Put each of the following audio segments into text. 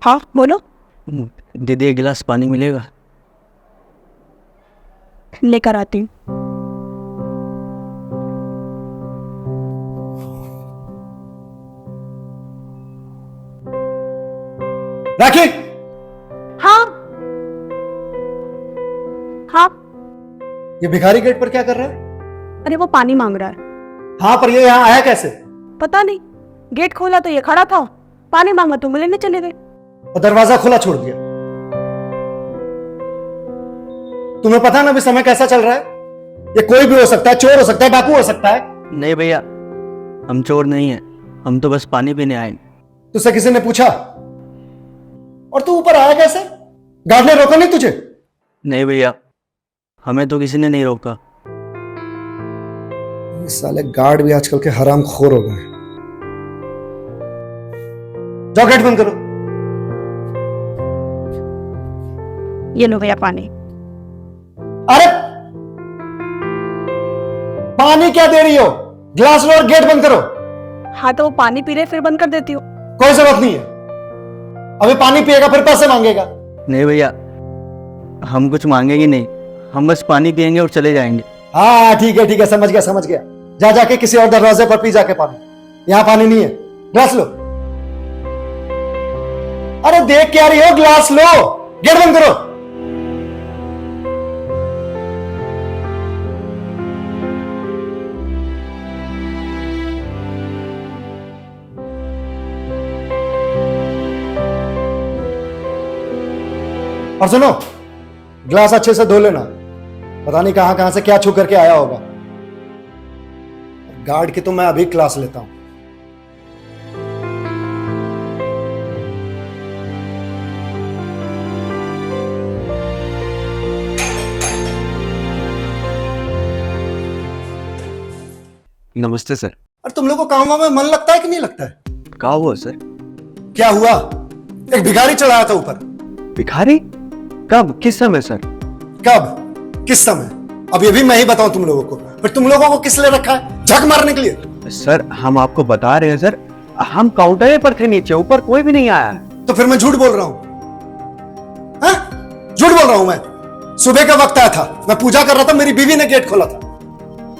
हाँ बोलो। दीदी एक गिलास पानी मिलेगा? लेकर आती हूँ। राखी, हाँ हाँ। ये भिखारी गेट पर क्या कर रहा है? अरे वो पानी मांग रहा है। हाँ, पर ये यहाँ आया कैसे? पता नहीं, गेट खोला तो ये खड़ा था, पानी मांगा तो मिलने चले गए। और दरवाजा खुला छोड़ दिया। तुम्हें पता ना अभी समय कैसा चल रहा है? ये कोई भी हो सकता है, चोर हो सकता है, डाकू हो सकता है। नहीं भैया, हम चोर नहीं हैं, हम तो बस पानी पीने आए। तुझसे किसी ने पूछा? और तू ऊपर आया कैसे? गार्ड ने रोका नहीं तुझे? नहीं भैया, हमें तो किसी ने नहीं रोका। ये साले गार्ड भी आजकल के हराम खोर हो गए। जाओ गेट बंद करो। ये लो भैया पानी। अरे पानी क्या दे रही हो? ग्लास लो और गेट बंद करो। हाँ तो वो पानी पी रहे, फिर बंद कर देती हूँ। कोई जरूरत नहीं है। अभी पानी पिएगा फिर पैसे मांगेगा। नहीं भैया, हम कुछ मांगेंगे नहीं, हम बस पानी पियेंगे और चले जाएंगे। हाँ ठीक है, समझ गया समझ गया। जा जाके किसी और दरवाजे पर पी जाके पानी। यहां पानी नहीं है। ग्लास लो। अरे देख क्या रही हो? ग्लास लो, गेट बंद करो। और सुनो, ग्लास अच्छे से धो लेना। पता नहीं कहां कहां से क्या छू करके आया होगा। गार्ड की तो मैं अभी क्लास लेता हूं। नमस्ते सर। और तुम लोगों को काम में मन लगता है कि नहीं लगता है? कहा हुआ सर? क्या हुआ? एक भिखारी चढ़ाया था ऊपर। भिखारी? कब, किस समय सर? कब, किस समय? अब ये भी मैं ही बताऊं तुम लोगों को? फिर तुम लोगों को किस लिए रखा है? झक मारने के लिए? सर हम आपको बता रहे हैं सर, हम काउंटर पर थे, नीचे ऊपर कोई भी नहीं आया है। तो फिर मैं झूठ बोल रहा हूं? हाँ? झूठ बोल रहा हूं मैं? सुबह का वक्त आया था, मैं पूजा कर रहा था, मेरी बीवी ने गेट खोला था।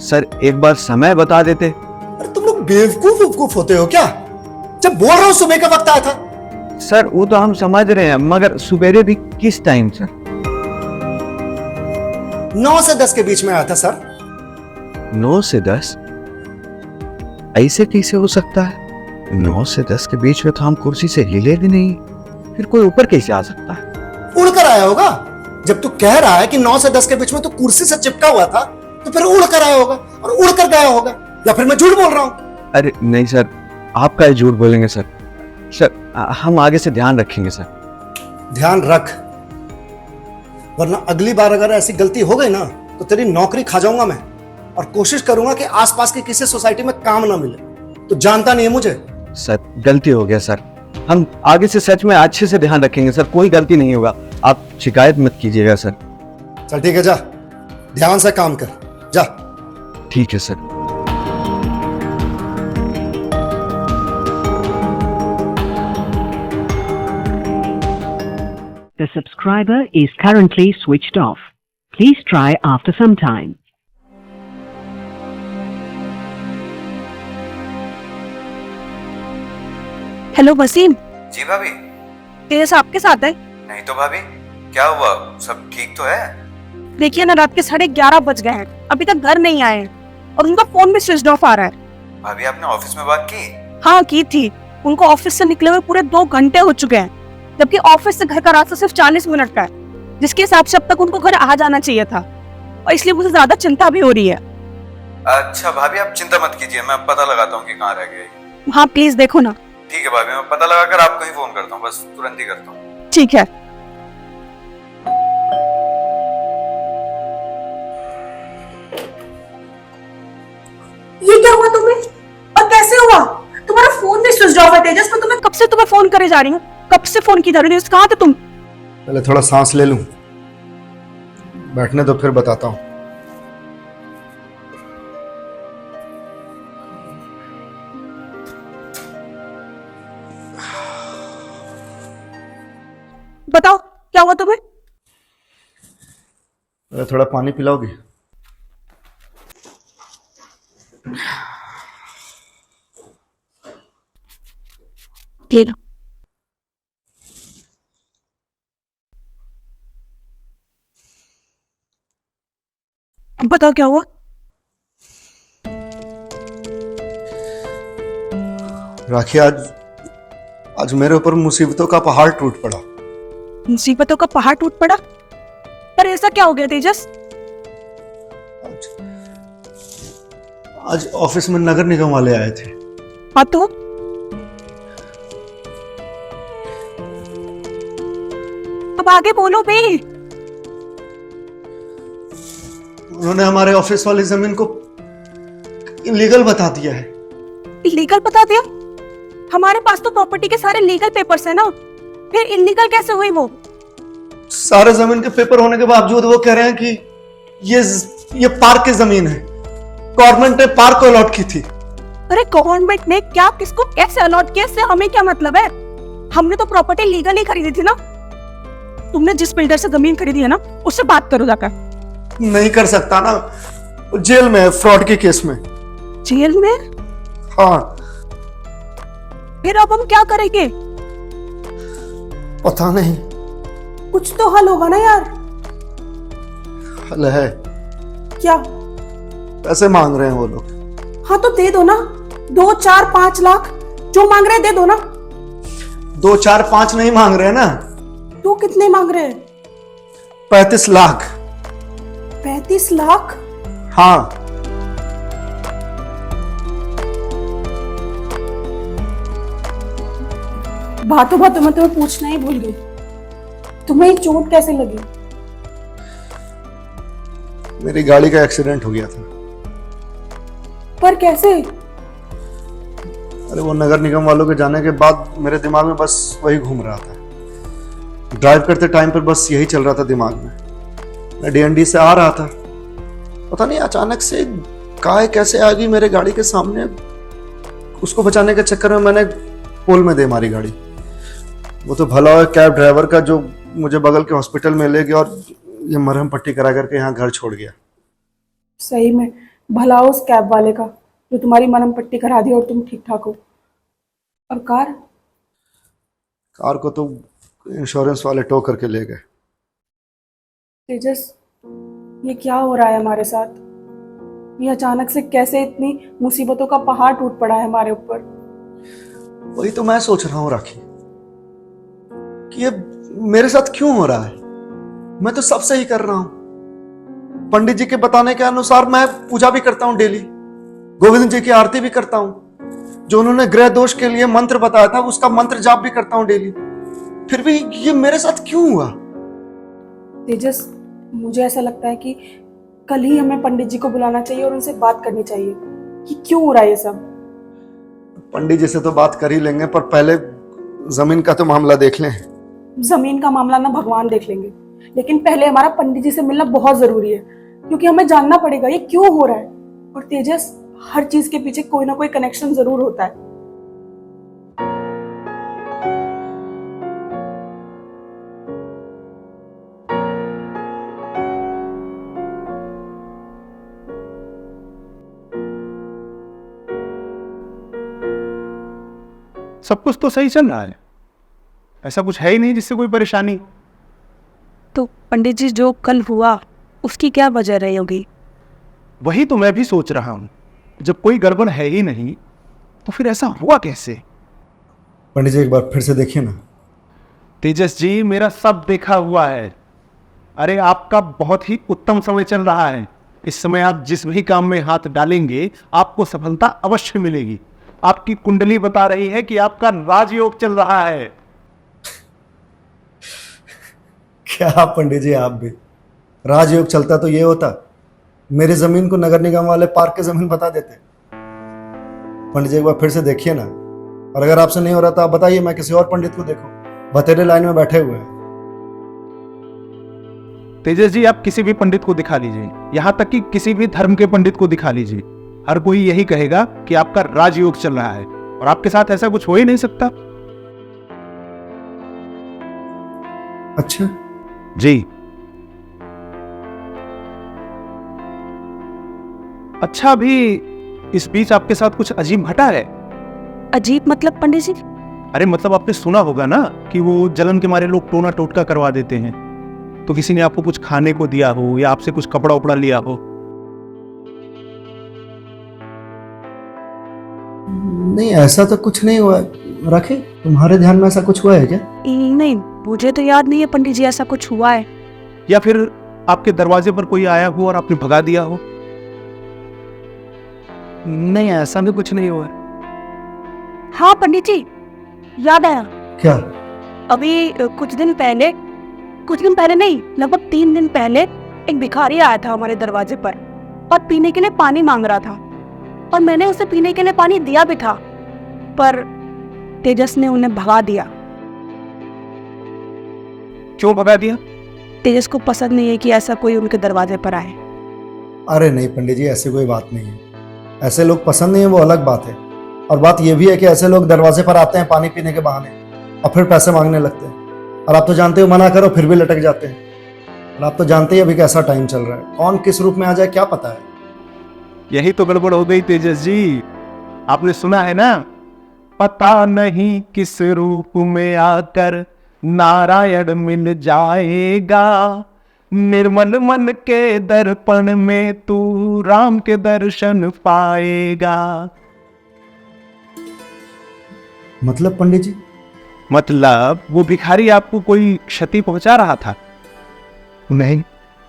सर एक बार समय बता देते। अरे तुम लोग बेवकूफ होते हो क्या? जब बोल रहा हूं सुबह का वक्त आया था। सर वो तो हम समझ रहे हैं, मगर सुबेरे भी किस टाइम सर? 9 से 10 के बीच में आया था सर। 9 से 10? ऐसे कैसे हो सकता है? 9 से 10 के बीच में तो हम कुर्सी से हिले भी नहीं, फिर कोई ऊपर कैसे आ सकता है? उड़कर आया होगा। जब तू कह रहा है कि 9 से 10 के बीच में तो कुर्सी से चिपका हुआ था, तो फिर उड़कर आया होगा और उड़कर गया होगा। या फिर मैं झूठ बोल रहा हूं? अरे नहीं सर, आप क्या झूठ बोलेंगे सर? सर हम आगे से ध्यान रखेंगे सर। ध्यान रख, वरना अगली बार अगर ऐसी गलती हो गई ना तो तेरी नौकरी खा जाऊंगा मैं। और कोशिश करूंगा कि आसपास की किसी सोसाइटी में काम ना मिले। तो जानता नहीं है मुझे। सर गलती हो गया सर, हम आगे से सच में अच्छे से ध्यान रखेंगे सर, कोई गलती नहीं होगा, आप शिकायत मत कीजिएगा सर। चल ठीक है, जा ध्यान से काम कर, जा। ठीक है sir. The subscriber is currently switched off. Please try after some time. Hello Wasim, ji भाभी। तेजस आपके साथ है? नहीं तो भाभी, क्या हुआ? सब ठीक तो है? देखिए ना, रात के 11:30 बज गए हैं, अभी तक घर नहीं आए हैं और उनका फोन भी स्विच ऑफ आ रहा है। भाभी आपने ऑफिस में बात की? हाँ की थी, उनको ऑफिस से निकले हुए पूरे 2 घंटे हो चुके हैं, जबकि ऑफिस से घर का रास्ता सिर्फ 40 मिनट का है, जिसके हिसाब से अब तक उनको घर आ जाना चाहिए था, और इसलिए मुझे ज्यादा चिंता भी हो रही है। अच्छा भाभी, आप चिंता मत कीजिए, मैं पता लगाता हूँ कि कहाँ रह गए। हाँ प्लीज देखो ना। ठीक है भाभी, मैं पता लगाकर आपको ही फोन करता हूँ, बस तुरंत ही करता हूँ। ठीक है। ये क्या हुआ तुम्हें और कैसे हुआ? तुम्हारा फोन भी स्विच ऑफ है तेजस, मैं तुम्हें कब से फोन करे जा रही हूँ, कब से फोन की जा रही हूँ, कहाँ थे तुम? पहले थोड़ा सांस ले लूं, बैठने दो फिर बताता हूं। बताओ क्या हुआ तुम्हें? थोड़ा पानी पिलाओगी? ले लो। अब बताओ क्या हुआ? राखी, आज आज मेरे ऊपर मुसीबतों का पहाड़ टूट पड़ा। मुसीबतों का पहाड़ टूट पड़ा? पर ऐसा क्या हो गया तेजस? आज ऑफिस में नगर निगम वाले आए थे। हाँ तो अब आगे बोलो बे। उन्होंने हमारे ऑफिस वाली जमीन को इलीगल बता दिया है। इलीगल बता दिया? हमारे पास तो प्रॉपर्टी के सारे लीगल पेपर्स है ना, फिर इलीगल कैसे हुई वो? सारे जमीन के पेपर होने के बावजूद वो कह रहे हैं कि ये पार्क की जमीन है, गवर्नमेंट ने पार्क को अलॉट की थी। अरे गवर्नमेंट ने क्या, किसको, कैसे अलॉट किया, इससे हमें क्या मतलब है? हमने तो प्रॉपर्टी लीगली खरीदी थी ना। तुमने जिस बिल्डर से जमीन खरीदी है ना, उससे बात करो जाकर। नहीं कर सकता ना, वो जेल में है फ्रॉड के केस में। जेल में? हाँ। फिर अब हम क्या करेंगे? पता नहीं। कुछ तो हल होगा ना यार। हल है। क्या? पैसे मांग रहे हैं वो लोग। हाँ तो दे दो ना, 2, 4, 5 लाख जो मांग रहे हैं दे दो ना। 2, 4, 5 नहीं मांग रहे हैं ना। तो कितने मांग रहे हैं? 35 लाख। 35 लाख? हाँ। बातों बातों में तुम्हें पूछना ही भूल गई, तुम्हें ये चोट कैसे लगी? मेरी गाड़ी का एक्सीडेंट हो गया था। पर कैसे? अरे वो नगर निगम वालों के जाने के बाद मेरे दिमाग में बस वही घूम रहा था। ड्राइव करते टाइम पर बस यही चल रहा था दिमाग में। मैं डीएनडी से आ रहा था, पता नहीं अचानक से गाय कैसे आ गई मेरे गाड़ी के सामने। उसको बचाने के चक्कर में मैंने पोल में दे मारी गाड़ी। वो तो भला हुआ कैब ड्राइवर का जो मुझे बगल के हॉस्पिटल में ले गया और ये मरहम पट्टी करा करके यहाँ घर छोड़ गया। सही में भला उस कैब वाले का जो तुम्हारी मरहम पट्टी करा दी और तुम ठीक ठाक हो। और कार को तो इंश्योरेंस वाले टो करके ले गए। तेजस, ये क्या हो रहा है हमारे साथ? ये अचानक से कैसे इतनी मुसीबतों का पहाड़ टूट पड़ा है हमारे ऊपर? वही तो मैं सोच रहा हूँ राखी, कि ये मेरे साथ क्यों हो रहा है। मैं तो सब सही कर रहा हूं। पंडित जी के बताने के अनुसार मैं पूजा भी करता हूं डेली, गोविंद जी की आरती भी करता हूं, जो उन्होंने ग्रह दोष के लिए मंत्र बताया था उसका मंत्र जाप भी करता हूं डेली। फिर भी ये मेरे साथ क्यों हुआ? तेजस, मुझे ऐसा लगता है कि कल ही हमें पंडित जी को बुलाना चाहिए और उनसे बात करनी चाहिए कि क्यों हो रहा है ये सब। पंडित जी से तो बात कर ही लेंगे, पर पहले जमीन का तो मामला देख लें। जमीन का मामला ना भगवान देख लेंगे, लेकिन पहले हमारा पंडित जी से मिलना बहुत जरूरी है, क्योंकि हमें जानना पड़ेगा ये क्यों हो रहा है। और तेजस, हर चीज के पीछे कोई ना कोई कनेक्शन जरूर होता है। सब कुछ तो सही चल रहा है, ऐसा कुछ है ही नहीं जिससे कोई परेशानी। तो पंडित जी, जो कल हुआ उसकी क्या वजह रही होगी? वही तो मैं भी सोच रहा हूँ, जब कोई गड़बड़ है ही नहीं तो फिर ऐसा हुआ कैसे? पंडित जी एक बार फिर से देखिए ना। तेजस जी, मेरा सब देखा हुआ है। अरे आपका बहुत ही उत्तम समय चल रहा है। इस समय आप जिस भी काम में हाथ डालेंगे आपको सफलता अवश्य मिलेगी। आपकी कुंडली बता रही है कि आपका राजयोग चल रहा है। क्या पंडित जी, आप भी राजयोग चलता तो ये होता, मेरी जमीन को नगर निगम वाले पार्क की जमीन बता देते। पंडित जी एक बार फिर से देखिए ना, और अगर आपसे नहीं हो रहा तो आप बताइए, मैं किसी और पंडित को देखूं, बतेरे लाइन में बैठे हुए हैं। तेजस जी, आप किसी भी पंडित को दिखा लीजिए, यहां तक कि किसी भी धर्म के पंडित को दिखा लीजिए, हर कोई यही कहेगा कि आपका राजयोग चल रहा है और आपके साथ ऐसा कुछ हो ही नहीं सकता। अच्छा, जी। अच्छा, अभी इस बीच आपके साथ कुछ अजीब घटा है? अजीब मतलब पंडित जी? अरे मतलब आपने सुना होगा ना कि वो जलन के मारे लोग टोना टोटका करवा देते हैं। तो किसी ने आपको कुछ खाने को दिया हो या आपसे कुछ कपड़ा उपड़ा लिया हो? नहीं ऐसा तो कुछ नहीं हुआ है। राखी, तुम्हारे ध्यान में ऐसा कुछ हुआ है क्या? नहीं, मुझे तो याद नहीं है पंडित जी ऐसा कुछ हुआ है। या फिर आपके दरवाजे पर कोई आया हो और आपने भगा दिया हो? नहीं, ऐसा भी कुछ नहीं हुआ। हाँ पंडित जी, याद आया। क्या? अभी कुछ दिन पहले नहीं, लगभग 3 दिन पहले एक भिखारी आया था हमारे दरवाजे पर और पीने के लिए पानी मांग रहा था, और मैंने उसे पीने के लिए पानी दिया भी था, पर तेजस ने उन्हें भगा दिया। क्यों भगा दिया? तेजस को पसंद नहीं है कि ऐसा कोई उनके दरवाजे पर आए। अरे नहीं पंडित जी, ऐसी कोई बात नहीं है। ऐसे लोग पसंद नहीं है वो अलग बात है, और बात यह भी है कि ऐसे लोग दरवाजे पर आते हैं पानी पीने के बहाने और फिर पैसे मांगने लगते हैं, और आप तो जानते हो मना करो फिर भी लटक जाते हैं। और आप तो जानते ही अभी कैसा टाइम चल रहा है, कौन किस रूप में आ जाए क्या पता है। यही तो गड़बड़ हो गई तेजस जी। आपने सुना है ना, पता नहीं किस रूप में आकर नारायण मिल जाएगा, निर्मल मन के दर्पण में तू राम के दर्शन पाएगा। मतलब पंडित जी? मतलब वो भिखारी आपको कोई क्षति पहुंचा रहा था? नहीं।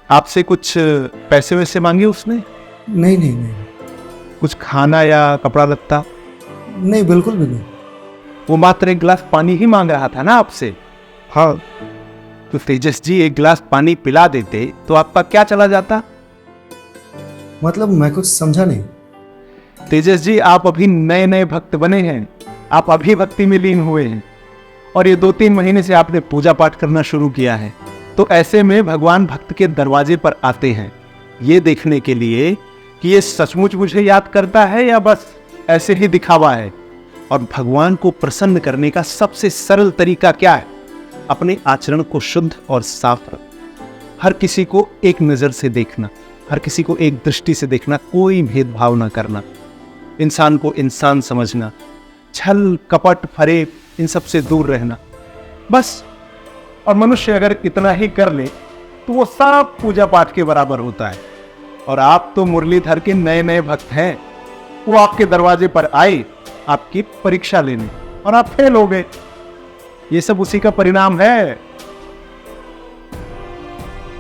आपसे कुछ पैसे वैसे मांगे उसने? नहीं नहीं नहीं कुछ खाना या कपड़ा लत्ता? नहीं, बिल्कुल भी नहीं। वो मात्र एक गिलास पानी ही मांग रहा था ना आपसे? हाँ। तो तेजस जी, एक गिलास पानी पिला देते तो आपका क्या चला जाता? मतलब मैं कुछ समझा नहीं। तेजस जी, आप अभी नए नए भक्त बने हैं, आप अभी भक्ति में लीन हुए हैं, और ये 2-3 महीने से आपने पूजा पाठ करना शुरू किया है। तो ऐसे में भगवान भक्त के दरवाजे पर आते हैं ये देखने के लिए कि ये सचमुच मुझे याद करता है या बस ऐसे ही दिखावा है। और भगवान को प्रसन्न करने का सबसे सरल तरीका क्या है? अपने आचरण को शुद्ध और साफ रखना, हर किसी को एक नजर से देखना, हर किसी को एक दृष्टि से देखना, कोई भेदभाव ना करना, इंसान को इंसान समझना, छल कपट फरेब इन सब से दूर रहना, बस। और मनुष्य अगर इतना ही कर ले तो वो सब पूजा पाठ के बराबर होता है। और आप तो मुरलीधर के नए नए भक्त हैं, वो आपके दरवाजे पर आए आपकी परीक्षा लेने और आप फेल हो गए। ये सब उसी का परिणाम है।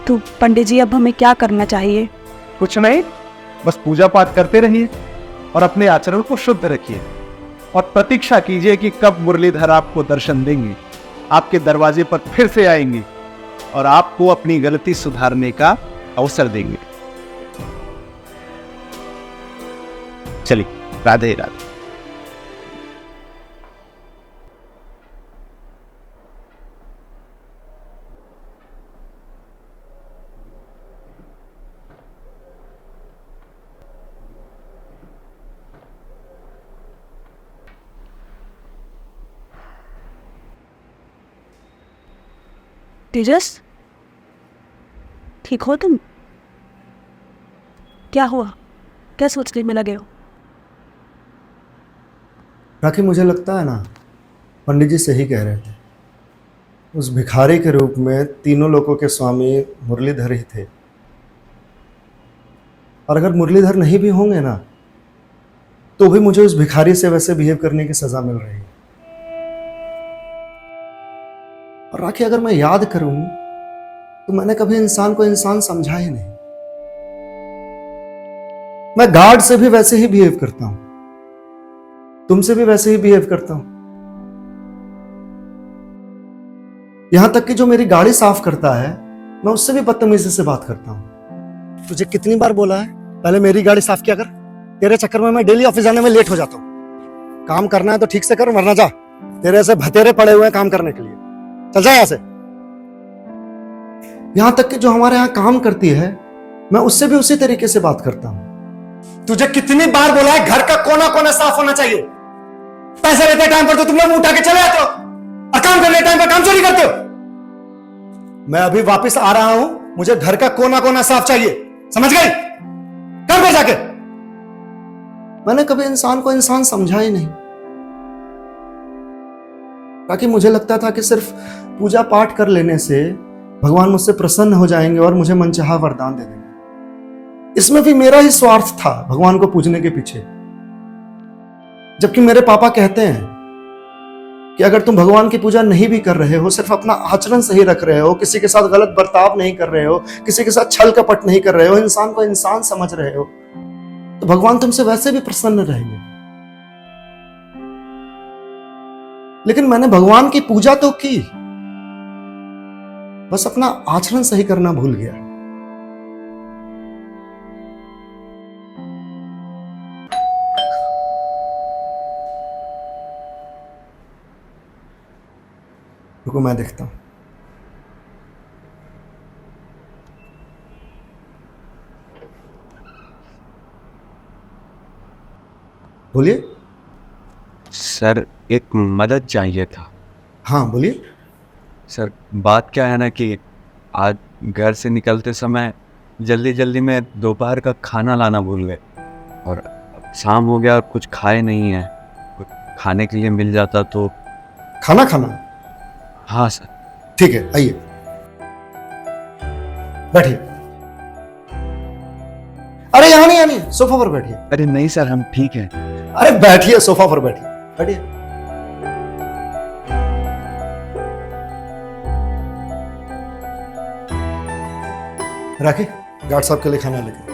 तो पंडित जी, अब हमें क्या करना चाहिए? कुछ नहीं, बस पूजा पाठ करते रहिए और अपने आचरण को शुद्ध रखिए और प्रतीक्षा कीजिए कि कब मुरलीधर आपको दर्शन देंगे, आपके दरवाजे पर फिर से आएंगे और आपको अपनी गलती सुधारने का अवसर देंगे। चलिए, राधे राधे। तेजस, ठीक हो तुम? क्या हुआ? क्या सोचने में लगे हो? राखी, मुझे लगता है ना पंडित जी सही कह रहे थे। उस भिखारी के रूप में तीनों लोगों के स्वामी मुरलीधर ही थे, और अगर मुरलीधर नहीं भी होंगे ना तो भी मुझे उस भिखारी से वैसे बिहेव करने की सजा मिल रही है। और राखी, अगर मैं याद करूं तो मैंने कभी इंसान को इंसान समझा ही नहीं। मैं गार्ड से भी वैसे ही बिहेव करता हूं, तुमसे भी वैसे ही बिहेव करता हूं, यहां तक कि जो मेरी गाड़ी साफ करता है मैं उससे भी बदतमीजी से बात करता हूं। तुझे कितनी बार बोला है पहले मेरी गाड़ी साफ किया कर? तेरे चक्कर में मैं डेली ऑफिस जाने में लेट हो जाता हूं। काम करना है तो ठीक से कर, वरना जा। तेरे ऐसे भतेरे पड़े हुए हैं काम करने के लिए, चल जा यहां से। यहां तक कि जो हमारे यहां काम करती है मैं उससे भी उसी तरीके से बात करता हूं। तुझे कितनी बार बोला है घर का कोना कोना साफ होना चाहिए? पैसे लेते टाइम पर तो तुम लोग उठा के चले जाते हो और काम करने टाइम पर काम चोरी करते हो। मैं अभी वापस आ रहा हूं, मुझे घर का कोना कोना साफ चाहिए, समझ गई? कर दे जाके। मैंने कभी इंसान को इंसान समझा ही नहीं, ताकि मुझे लगता था कि सिर्फ पूजा पाठ कर लेने से भगवान मुझसे प्रसन्न हो जाएंगे और मुझे मनचाहा वरदान दे देंगे। इसमें भी मेरा ही स्वार्थ था भगवान को पूजने के पीछे। जबकि मेरे पापा कहते हैं कि अगर तुम भगवान की पूजा नहीं भी कर रहे हो, सिर्फ अपना आचरण सही रख रहे हो, किसी के साथ गलत बर्ताव नहीं कर रहे हो, किसी के साथ छल कपट नहीं कर रहे हो, इंसान को इंसान समझ रहे हो, तो भगवान तुमसे वैसे भी प्रसन्न रहेंगे। लेकिन मैंने भगवान की पूजा तो की, बस अपना आचरण सही करना भूल गया। रुको मैं देखता हूं। बोलिए। सर एक मदद चाहिए था। हाँ बोलिए। सर बात क्या है ना कि आज घर से निकलते समय जल्दी जल्दी में दोपहर का खाना लाना भूल गए और अब शाम हो गया और कुछ खाए नहीं है। कुछ खाने के लिए मिल जाता तो। खाना खाना? हाँ सर। ठीक है, आइए बैठिए। अरे यहाँ नहीं, सोफा पर बैठिए। अरे नहीं सर, हम ठीक हैं। अरे बैठिए, सोफा पर बैठिए, बैठिए। राखी, गार्ड साहब के लिए खाना लेके।